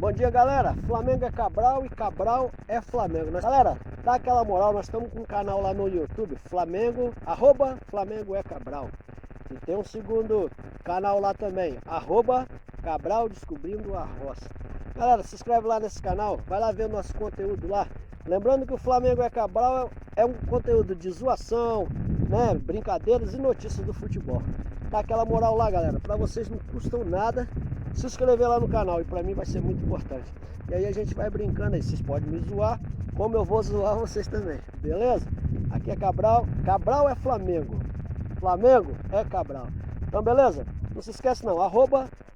Bom dia, galera. Flamengo é Cabral e Cabral é Flamengo, né? Galera, dá aquela moral, nós estamos com um canal lá no YouTube, Flamengo, @Flamengo é Cabral. E tem um segundo canal lá também, @Cabral Descobrindo a Roça. Galera, se inscreve lá nesse canal, vai lá ver o nosso conteúdo lá. Lembrando que o Flamengo é Cabral é um conteúdo de zoação, né, brincadeiras e notícias do futebol. Dá aquela moral lá, galera, pra vocês não custam nada se inscrever lá no canal, e pra mim vai ser muito importante. E aí a gente vai brincando aí, vocês podem me zoar, como eu vou zoar vocês também, beleza? Aqui é Cabral, Cabral é Flamengo, Flamengo é Cabral. Então beleza? Não se esquece não,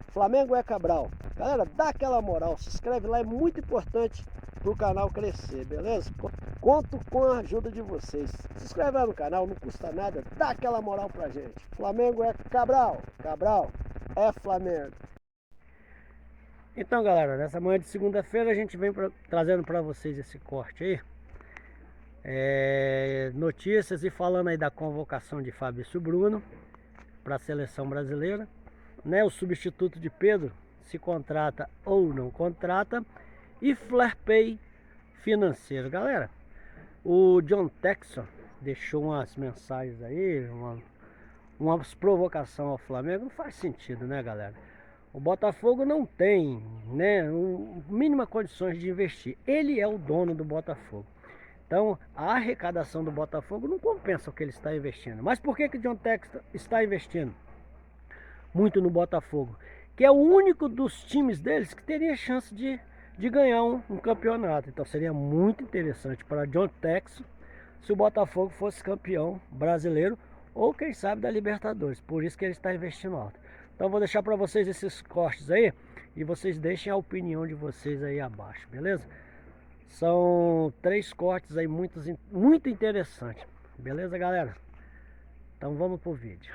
@Flamengo é Cabral. Galera, dá aquela moral, se inscreve lá, é muito importante pro canal crescer, beleza? Conto com a ajuda de vocês. Se inscreve lá no canal, não custa nada, dá aquela moral pra gente. Flamengo é Cabral, Cabral é Flamengo. Então, galera, nessa manhã de segunda-feira a gente vem trazendo para vocês esse corte aí, notícias e falando aí da convocação de Fabrício Bruno para a seleção brasileira, né? O substituto de Pedro, se contrata ou não contrata, e fair play financeiro. Galera, o John Textor deixou umas mensagens aí, umas provocações ao Flamengo. Não faz sentido, né, galera? O Botafogo não tem, né, mínima condições de investir. Ele é o dono do Botafogo. Então, a arrecadação do Botafogo não compensa o que ele está investindo. Mas por que o John Textor está investindo muito no Botafogo? Que é o único dos times deles que teria chance de ganhar um campeonato. Então, seria muito interessante para John Textor se o Botafogo fosse campeão brasileiro ou, quem sabe, da Libertadores. Por isso que ele está investindo alto. Então vou deixar para vocês esses cortes aí e vocês deixem a opinião de vocês aí abaixo, beleza? São 3 cortes aí muito interessantes, beleza, galera? Então vamos pro vídeo.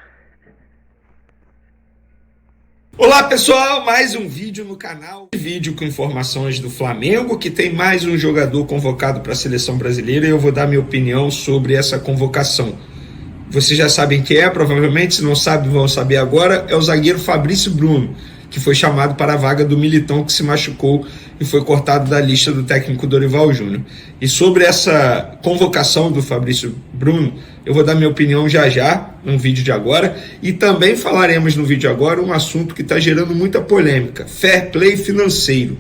Olá pessoal, mais um vídeo no canal. Vídeo com informações do Flamengo, que tem mais um jogador convocado para a seleção brasileira, e eu vou dar minha opinião sobre essa convocação. Vocês já sabem quem é, provavelmente, se não sabem, vão saber agora. É o zagueiro Fabrício Bruno, que foi chamado para a vaga do Militão, que se machucou e foi cortado da lista do técnico Dorival Júnior. E sobre essa convocação do Fabrício Bruno, eu vou dar minha opinião já, no vídeo de agora. E também falaremos no vídeo agora um assunto que está gerando muita polêmica: fair play financeiro.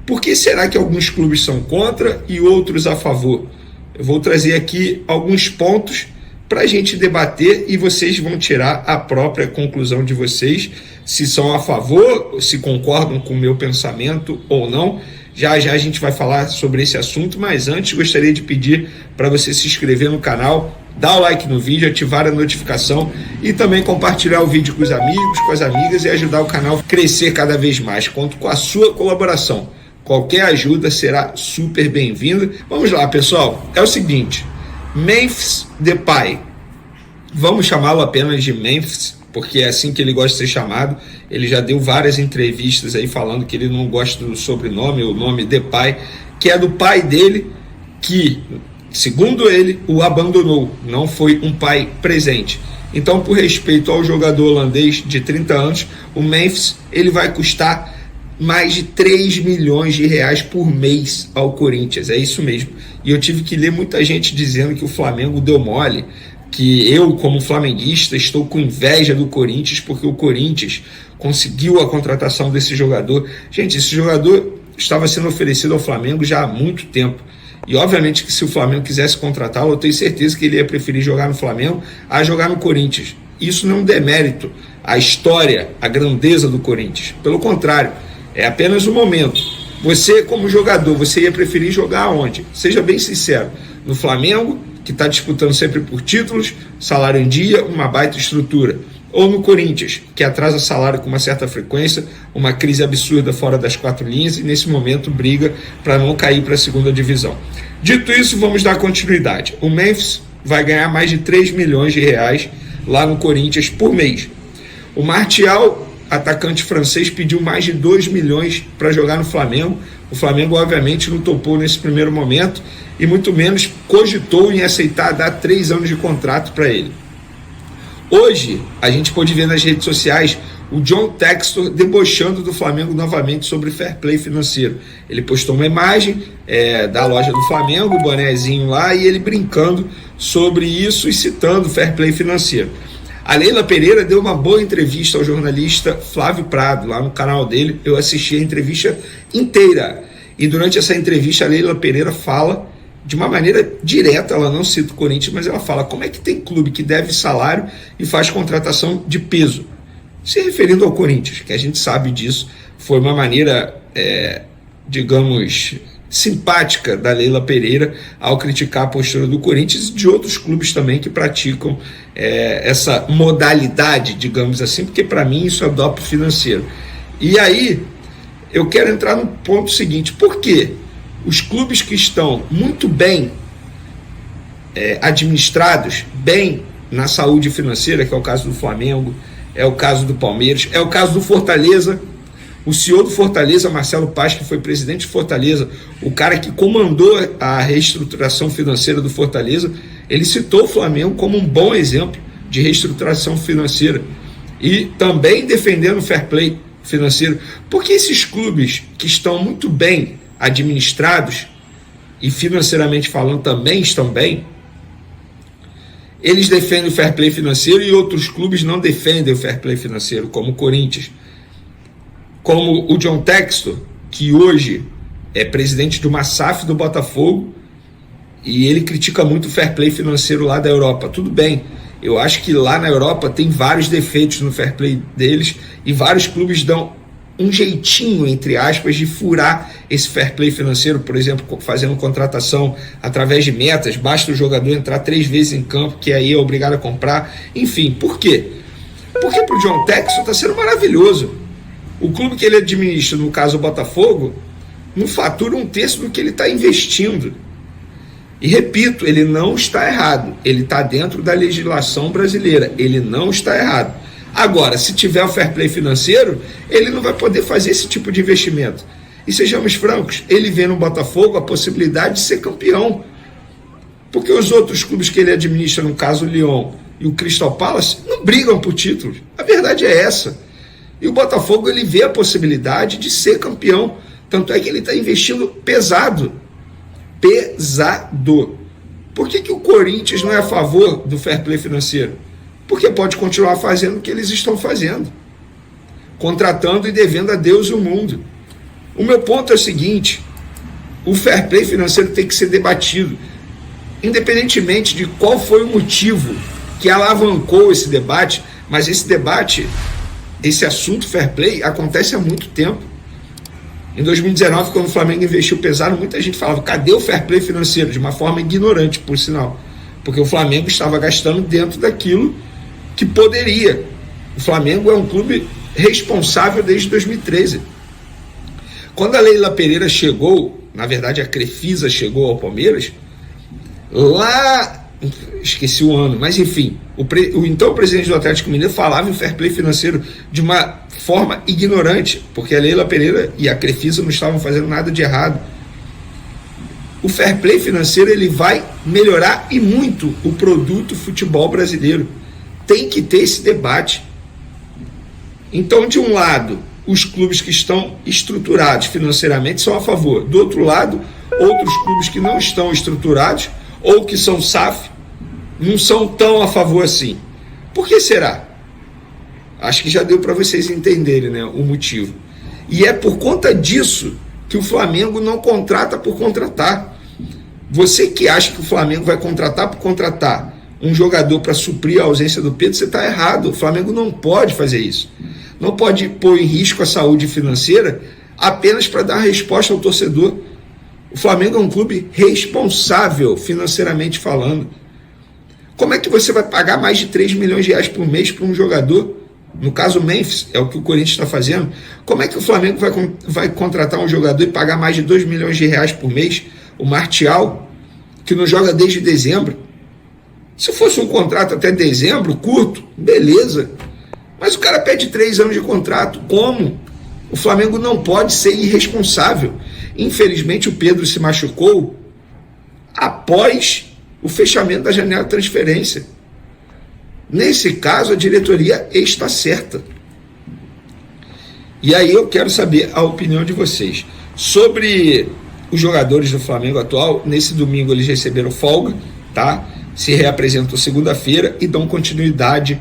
Por que será que alguns clubes são contra e outros a favor? Eu vou trazer aqui alguns pontos para a gente debater e vocês vão tirar a própria conclusão de vocês, se são a favor, se concordam com o meu pensamento ou não. Já a gente vai falar sobre esse assunto, mas antes gostaria de pedir para você se inscrever no canal, dar o like no vídeo, ativar a notificação e também compartilhar o vídeo com os amigos, com as amigas, e ajudar o canal a crescer cada vez mais. Conto com a sua colaboração. Qualquer ajuda será super bem-vinda. Vamos lá, pessoal. É o seguinte: Memphis Depay, vamos chamá-lo apenas de Memphis, porque é assim que ele gosta de ser chamado. Ele já deu várias entrevistas aí falando que ele não gosta do sobrenome, o nome Depay, que é do pai dele, que, segundo ele, o abandonou, não foi um pai presente. Então, por respeito ao jogador holandês de 30 anos, o Memphis, ele vai custar mais de 3 milhões de reais por mês ao Corinthians, é isso mesmo. E eu tive que ler muita gente dizendo que o Flamengo deu mole, que eu, como flamenguista, estou com inveja do Corinthians porque o Corinthians conseguiu a contratação desse jogador. Gente, esse jogador estava sendo oferecido ao Flamengo já há muito tempo. E obviamente que se o Flamengo quisesse contratá-lo, eu tenho certeza que ele ia preferir jogar no Flamengo a jogar no Corinthians. Isso não é um demérito à história, à grandeza do Corinthians. Pelo contrário, é apenas um momento. Você, como jogador, você ia preferir jogar onde? Seja bem sincero. No Flamengo, que está disputando sempre por títulos, salário em dia, uma baita estrutura. Ou no Corinthians, que atrasa salário com uma certa frequência, uma crise absurda fora das 4 linhas e nesse momento briga para não cair para a segunda divisão. Dito isso, vamos dar continuidade. O Memphis vai ganhar mais de 3 milhões de reais lá no Corinthians por mês. O Martial, atacante francês, pediu mais de 2 milhões para jogar no Flamengo. O Flamengo, obviamente, não topou nesse primeiro momento e muito menos cogitou em aceitar dar 3 anos de contrato para ele. Hoje, a gente pôde ver nas redes sociais o John Textor debochando do Flamengo novamente sobre fair play financeiro. Ele postou uma imagem da loja do Flamengo, o bonezinho lá, e ele brincando sobre isso e citando fair play financeiro. A Leila Pereira deu uma boa entrevista ao jornalista Flávio Prado, lá no canal dele. Eu assisti a entrevista inteira. E durante essa entrevista, a Leila Pereira fala de uma maneira direta, ela não cita o Corinthians, mas ela fala como é que tem clube que deve salário e faz contratação de peso. Se referindo ao Corinthians, que a gente sabe disso, foi uma maneira, digamos, simpática da Leila Pereira ao criticar a postura do Corinthians e de outros clubes também que praticam essa modalidade, digamos assim, porque para mim isso é doping financeiro. E aí eu quero entrar no ponto seguinte: por que os clubes que estão muito bem administrados, bem na saúde financeira, que é o caso do Flamengo, é o caso do Palmeiras, é o caso do Fortaleza, o CEO do Fortaleza, Marcelo Paz, que foi presidente de Fortaleza, o cara que comandou a reestruturação financeira do Fortaleza, ele citou o Flamengo como um bom exemplo de reestruturação financeira e também defendendo o fair play financeiro. Porque esses clubes que estão muito bem administrados e financeiramente falando também estão bem, eles defendem o fair play financeiro e outros clubes não defendem o fair play financeiro, como o Corinthians. Como o John Textor, que hoje é presidente de uma SAF do Botafogo, e ele critica muito o fair play financeiro lá da Europa. Tudo bem, eu acho que lá na Europa tem vários defeitos no fair play deles, e vários clubes dão um jeitinho, entre aspas, de furar esse fair play financeiro, por exemplo, fazendo contratação através de metas, basta o jogador entrar 3 vezes em campo, que aí é obrigado a comprar. Enfim, por quê? Porque para o John Textor está sendo maravilhoso. O clube que ele administra, no caso o Botafogo, não fatura 1/3 do que ele está investindo. E repito, ele não está errado. Ele está dentro da legislação brasileira. Ele não está errado. Agora, se tiver o fair play financeiro, ele não vai poder fazer esse tipo de investimento. E sejamos francos, ele vê no Botafogo a possibilidade de ser campeão. Porque os outros clubes que ele administra, no caso o Lyon e o Crystal Palace, não brigam por títulos. A verdade é essa. E o Botafogo, ele vê a possibilidade de ser campeão. Tanto é que ele está investindo pesado. Pesado. Por que o Corinthians não é a favor do fair play financeiro? Porque pode continuar fazendo o que eles estão fazendo. Contratando e devendo a Deus e o mundo. O meu ponto é o seguinte: o fair play financeiro tem que ser debatido. Independentemente de qual foi o motivo que alavancou esse debate, mas esse debate, esse assunto fair play, acontece há muito tempo. Em 2019, quando o Flamengo investiu pesado, muita gente falava: cadê o fair play financeiro? De uma forma ignorante, por sinal. Porque o Flamengo estava gastando dentro daquilo que poderia. O Flamengo é um clube responsável desde 2013. Quando a Leila Pereira chegou, na verdade a Crefisa chegou ao Palmeiras, lá, esqueci o ano, mas enfim, o então presidente do Atlético Mineiro falava em fair play financeiro de uma forma ignorante, porque a Leila Pereira e a Crefisa não estavam fazendo nada de errado. O fair play financeiro, ele vai melhorar e muito o produto futebol brasileiro. Tem que ter esse debate. Então, de um lado, os clubes que estão estruturados financeiramente são a favor. Do outro lado, outros clubes que não estão estruturados ou que são SAF não são tão a favor assim. Por que será? Acho que já deu para vocês entenderem, né, o motivo. E é por conta disso que o Flamengo não contrata por contratar. Você que acha que o Flamengo vai contratar por contratar um jogador para suprir a ausência do Pedro, você está errado. O Flamengo não pode fazer isso. Não pode pôr em risco a saúde financeira apenas para dar resposta ao torcedor. O Flamengo é um clube responsável financeiramente falando. Como é que você vai pagar mais de 3 milhões de reais por mês para um jogador? No caso, o Memphis, é o que o Corinthians está fazendo. Como é que o Flamengo vai contratar um jogador e pagar mais de 2 milhões de reais por mês? O Martial, que não joga desde dezembro. Se fosse um contrato até dezembro, curto, beleza. Mas o cara pede 3 anos de contrato. Como? O Flamengo não pode ser irresponsável. Infelizmente, o Pedro se machucou após o fechamento da janela de transferência. Nesse caso, a diretoria está certa. E aí eu quero saber a opinião de vocês sobre os jogadores do Flamengo atual. Nesse domingo eles receberam folga, tá? Se reapresentam segunda-feira e dão continuidade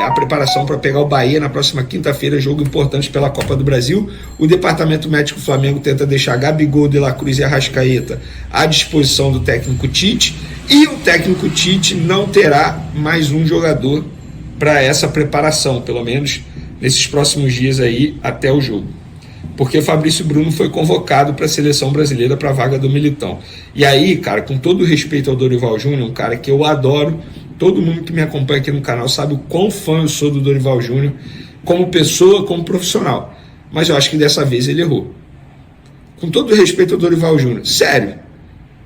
à preparação para pegar o Bahia na próxima quinta-feira, jogo importante pela Copa do Brasil. O departamento médico do Flamengo tenta deixar Gabigol, De La Cruz e Arrascaeta à disposição do técnico Tite, e o técnico Tite não terá mais um jogador para essa preparação, pelo menos nesses próximos dias aí até o jogo, porque Fabrício Bruno foi convocado para a seleção brasileira para a vaga do Militão. E aí, cara, com todo o respeito ao Dorival Júnior, um cara que eu adoro, todo mundo que me acompanha aqui no canal sabe o quão fã eu sou do Dorival Júnior, como pessoa, como profissional, mas eu acho que dessa vez ele errou. Com todo o respeito ao Dorival Júnior, sério,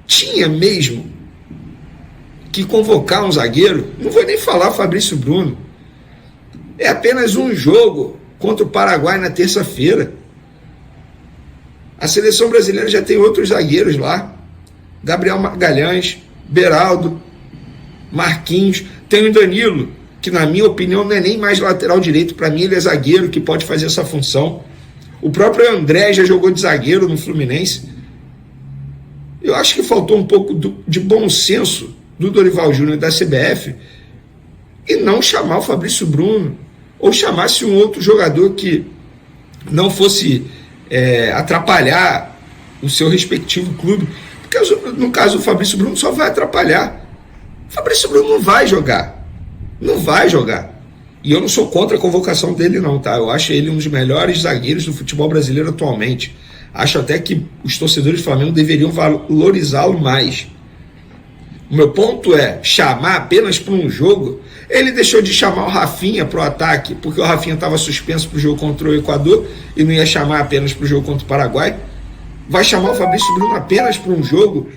tinha mesmo que convocar um zagueiro? Não vou nem falar Fabrício Bruno, é apenas um jogo contra o Paraguai na terça-feira. A seleção brasileira já tem outros zagueiros lá. Gabriel Magalhães, Beraldo, Marquinhos. Tem o Danilo, que na minha opinião não é nem mais lateral direito. Para mim ele é zagueiro, que pode fazer essa função. O próprio André já jogou de zagueiro no Fluminense. Eu acho que faltou um pouco de bom senso do Dorival Júnior e da CBF e não chamar o Fabrício Bruno, ou chamasse um outro jogador que não fosse atrapalhar o seu respectivo clube, porque no caso o Fabrício Bruno só vai atrapalhar. O Fabrício Bruno não vai jogar, e eu não sou contra a convocação dele não, tá? Eu acho ele um dos melhores zagueiros do futebol brasileiro atualmente, acho até que os torcedores do Flamengo deveriam valorizá-lo mais. O meu ponto é chamar apenas para um jogo. Ele deixou de chamar o Rafinha para o ataque, porque o Rafinha estava suspenso para o jogo contra o Equador e não ia chamar apenas para o jogo contra o Paraguai. Vai chamar o Fabrício Bruno apenas para um jogo,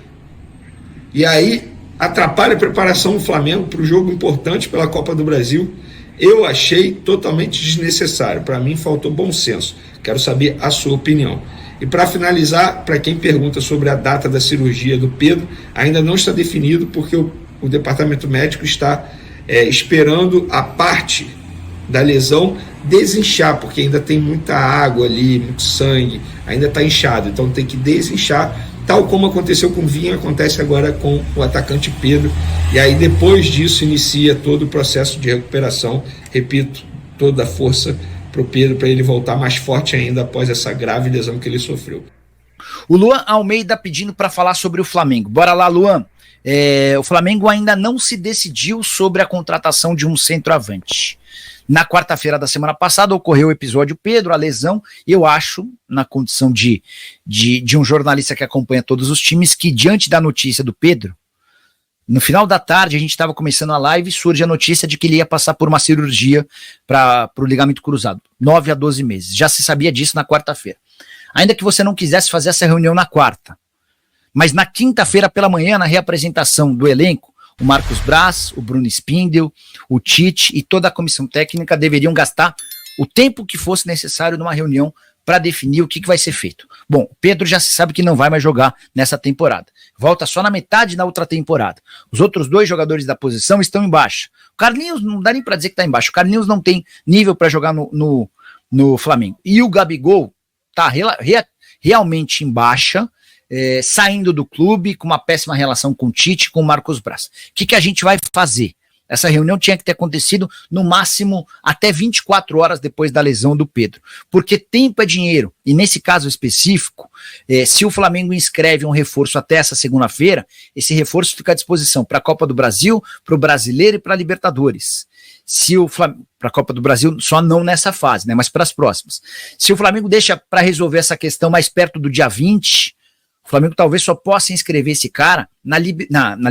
e aí atrapalha a preparação do Flamengo para o jogo importante pela Copa do Brasil. Eu achei totalmente desnecessário. Para mim faltou bom senso. Quero saber a sua opinião. E para finalizar, para quem pergunta sobre a data da cirurgia do Pedro, ainda não está definido, porque o departamento médico está esperando a parte da lesão desinchar, porque ainda tem muita água ali, muito sangue, ainda está inchado, então tem que desinchar, tal como aconteceu com o Vinha, acontece agora com o atacante Pedro, e aí depois disso inicia todo o processo de recuperação, repito, toda a força para o Pedro, para ele voltar mais forte ainda após essa grave lesão que ele sofreu. O Luan Almeida pedindo para falar sobre o Flamengo. Bora lá, Luan. O Flamengo ainda não se decidiu sobre a contratação de um centroavante. Na quarta-feira da semana passada ocorreu o episódio Pedro, a lesão, e eu acho, na condição de um jornalista que acompanha todos os times, que diante da notícia do Pedro, no final da tarde, a gente estava começando a live e surge a notícia de que ele ia passar por uma cirurgia para o ligamento cruzado, 9 a 12 meses. Já se sabia disso na quarta-feira. Ainda que você não quisesse fazer essa reunião na quarta, mas na quinta-feira pela manhã, na reapresentação do elenco, o Marcos Braz, o Bruno Spindel, o Tite e toda a comissão técnica deveriam gastar o tempo que fosse necessário numa reunião para definir o que vai ser feito. Bom, o Pedro já se sabe que não vai mais jogar nessa temporada. Volta só na metade da outra temporada. Os outros dois jogadores da posição estão em baixa. O Carlinhos, não dá nem para dizer que está em baixa. O Carlinhos não tem nível para jogar no Flamengo. E o Gabigol está realmente em baixa, saindo do clube, com uma péssima relação com o Tite, com o Marcos Braz. O que a gente vai fazer? Essa reunião tinha que ter acontecido no máximo até 24 horas depois da lesão do Pedro, porque tempo é dinheiro, e nesse caso específico, se o Flamengo inscreve um reforço até essa segunda-feira, esse reforço fica à disposição para a Copa do Brasil, para o Brasileiro e para a Libertadores. Para a Copa do Brasil, só não nessa fase, né, mas para as próximas. Se o Flamengo deixa para resolver essa questão mais perto do dia 20, o Flamengo talvez só possa inscrever esse cara na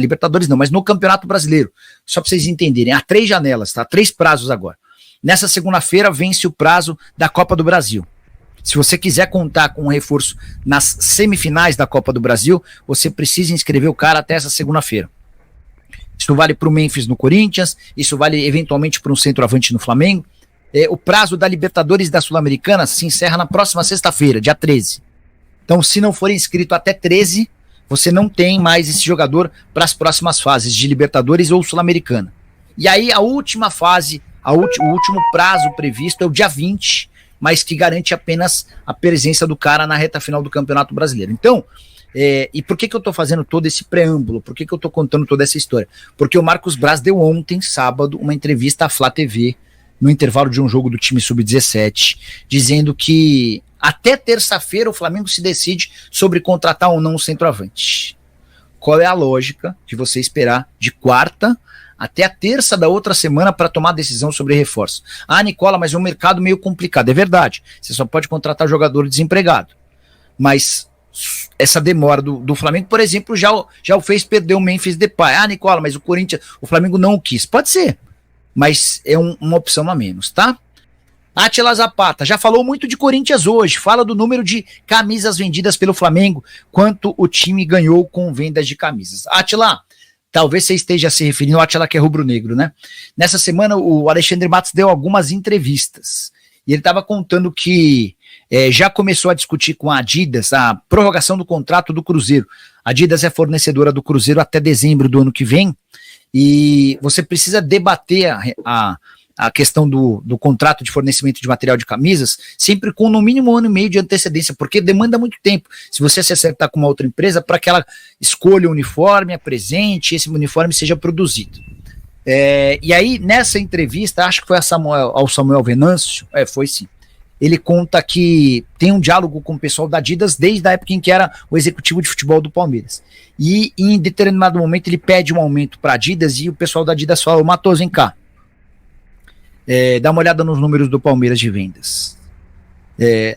Libertadores não, mas no Campeonato Brasileiro. Só para vocês entenderem, há 3 janelas, tá? 3 prazos agora. Nessa segunda-feira vence o prazo da Copa do Brasil. Se você quiser contar com um reforço nas semifinais da Copa do Brasil, você precisa inscrever o cara até essa segunda-feira. Isso vale para o Memphis no Corinthians, isso vale eventualmente para um centroavante no Flamengo. O prazo da Libertadores e da Sul-Americana se encerra na próxima sexta-feira, dia 13. Então, se não for inscrito até 13, você não tem mais esse jogador para as próximas fases de Libertadores ou Sul-Americana. E aí, a última fase, o último prazo previsto é o dia 20, mas que garante apenas a presença do cara na reta final do Campeonato Brasileiro. Então, e por que eu estou fazendo todo esse preâmbulo? Por que eu estou contando toda essa história? Porque o Marcos Braz deu ontem, sábado, uma entrevista à Flá TV, no intervalo de um jogo do time Sub-17, dizendo que até terça-feira o Flamengo se decide sobre contratar ou não um centroavante. Qual é a lógica de você esperar de quarta até a terça da outra semana para tomar decisão sobre reforço? Ah, Nicola, mas é um mercado meio complicado. É verdade, você só pode contratar jogador desempregado. Mas essa demora do Flamengo, por exemplo, já o fez perder o Memphis Depay. Ah, Nicola, mas o Flamengo não o quis. Pode ser, mas é uma opção a menos, tá? Átila Zapata, já falou muito de Corinthians hoje, fala do número de camisas vendidas pelo Flamengo, quanto o time ganhou com vendas de camisas. Átila, talvez você esteja se referindo ao Átila que é rubro-negro, né? Nessa semana o Alexandre Matos deu algumas entrevistas, e ele estava contando que já começou a discutir com a Adidas a prorrogação do contrato do Cruzeiro. A Adidas é fornecedora do Cruzeiro até dezembro do ano que vem, e você precisa debater a questão do contrato de fornecimento de material de camisas, sempre com no mínimo 1 ano e meio de antecedência, porque demanda muito tempo. Se você se acertar com uma outra empresa, para que ela escolha o uniforme, apresente, esse uniforme seja produzido. E aí, nessa entrevista, acho que foi ao Samuel Venâncio, foi sim, ele conta que tem um diálogo com o pessoal da Adidas desde a época em que era o executivo de futebol do Palmeiras. E em determinado momento ele pede um aumento para a Adidas e o pessoal da Adidas fala: Matoso, vem cá, dá uma olhada nos números do Palmeiras de vendas.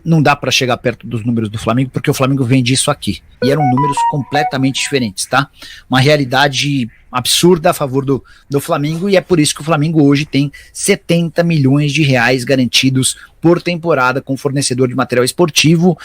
Não dá para chegar perto dos números do Flamengo, porque o Flamengo vende isso aqui. E eram números completamente diferentes, tá? Uma realidade absurda a favor do Flamengo, e é por isso que o Flamengo hoje tem 70 milhões de reais garantidos por temporada com fornecedor de material esportivo.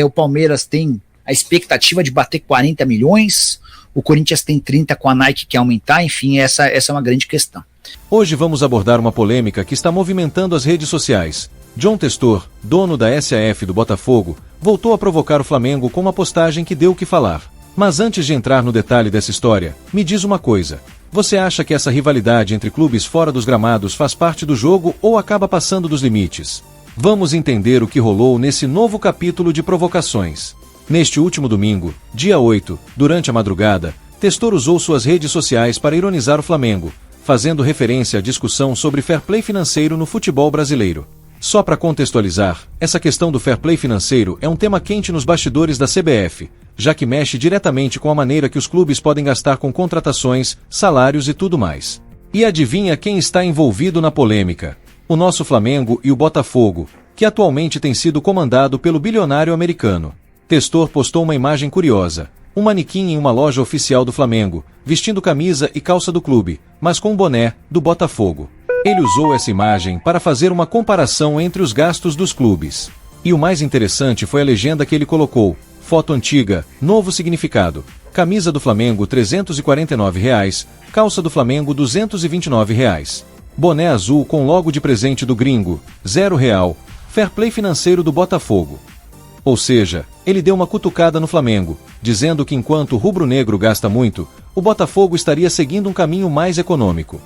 O Palmeiras tem a expectativa de bater 40 milhões, o Corinthians tem 30 com a Nike que quer aumentar, enfim, essa é uma grande questão. Hoje vamos abordar uma polêmica que está movimentando as redes sociais. John Testor, dono da SAF do Botafogo, voltou a provocar o Flamengo com uma postagem que deu o que falar. Mas antes de entrar no detalhe dessa história, me diz uma coisa. Você acha que essa rivalidade entre clubes fora dos gramados faz parte do jogo ou acaba passando dos limites? Vamos entender o que rolou nesse novo capítulo de provocações. Neste último domingo, dia 8, durante a madrugada, Testor usou suas redes sociais para ironizar o Flamengo, fazendo referência à discussão sobre fair play financeiro no futebol brasileiro. Só para contextualizar, essa questão do fair play financeiro é um tema quente nos bastidores da CBF, já que mexe diretamente com a maneira que os clubes podem gastar com contratações, salários e tudo mais. E adivinha quem está envolvido na polêmica? O nosso Flamengo e o Botafogo, que atualmente tem sido comandado pelo bilionário americano. Testor postou uma imagem curiosa. Um manequim em uma loja oficial do Flamengo, vestindo camisa e calça do clube, mas com um boné do Botafogo. Ele usou essa imagem para fazer uma comparação entre os gastos dos clubes. E o mais interessante foi a legenda que ele colocou: foto antiga, novo significado. Camisa do Flamengo R$ 349, calça do Flamengo R$ 229. Boné azul com logo de presente do gringo, R$0. Fair play financeiro do Botafogo. Ou seja, ele deu uma cutucada no Flamengo, dizendo que enquanto o rubro-negro gasta muito, o Botafogo estaria seguindo um caminho mais econômico.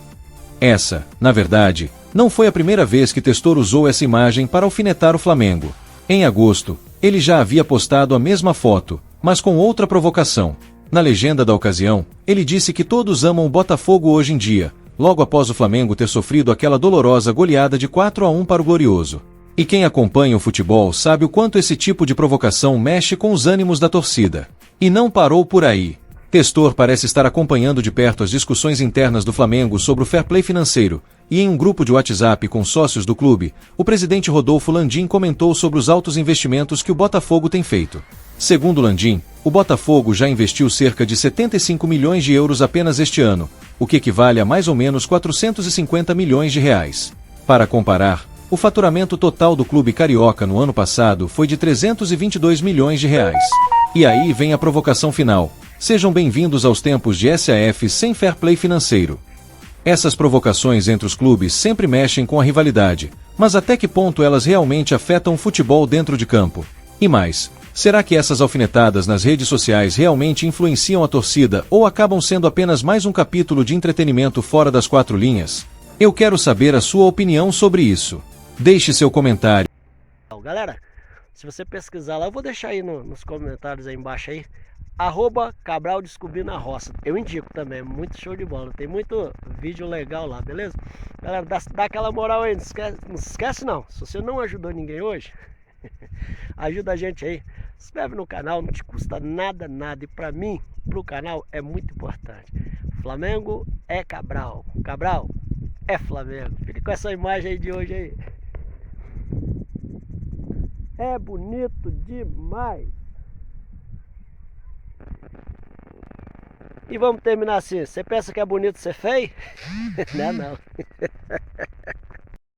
Essa, na verdade, não foi a primeira vez que Testor usou essa imagem para alfinetar o Flamengo. Em agosto, ele já havia postado a mesma foto, mas com outra provocação. Na legenda da ocasião, ele disse que todos amam o Botafogo hoje em dia, logo após o Flamengo ter sofrido aquela dolorosa goleada de 4-1 para o Glorioso. E quem acompanha o futebol sabe o quanto esse tipo de provocação mexe com os ânimos da torcida. E não parou por aí. Testor parece estar acompanhando de perto as discussões internas do Flamengo sobre o fair play financeiro, e em um grupo de WhatsApp com sócios do clube, o presidente Rodolfo Landim comentou sobre os altos investimentos que o Botafogo tem feito. Segundo Landim, o Botafogo já investiu cerca de 75 milhões de euros apenas este ano, o que equivale a mais ou menos 450 milhões de reais. Para comparar, o faturamento total do clube carioca no ano passado foi de 322 milhões de reais. E aí vem a provocação final. Sejam bem-vindos aos tempos de SAF sem fair play financeiro. Essas provocações entre os clubes sempre mexem com a rivalidade, mas até que ponto elas realmente afetam o futebol dentro de campo? E mais, será que essas alfinetadas nas redes sociais realmente influenciam a torcida ou acabam sendo apenas mais um capítulo de entretenimento fora das quatro linhas? Eu quero saber a sua opinião sobre isso. Deixe seu comentário. Cabral. Galera, se você pesquisar lá, eu vou deixar aí nos comentários aí embaixo aí, @Cabral Descobrindo a Roça. Eu indico também, muito show de bola. Tem muito vídeo legal lá, beleza? Galera, dá aquela moral aí, não esquece não. Se você não ajudou ninguém hoje, ajuda a gente aí. Se inscreve no canal, não te custa nada. E pra mim, pro canal, é muito importante. Flamengo é Cabral. Cabral é Flamengo. Fique com essa imagem aí de hoje aí. É bonito demais. E vamos terminar assim. Você pensa que é bonito ser feio? Não é não.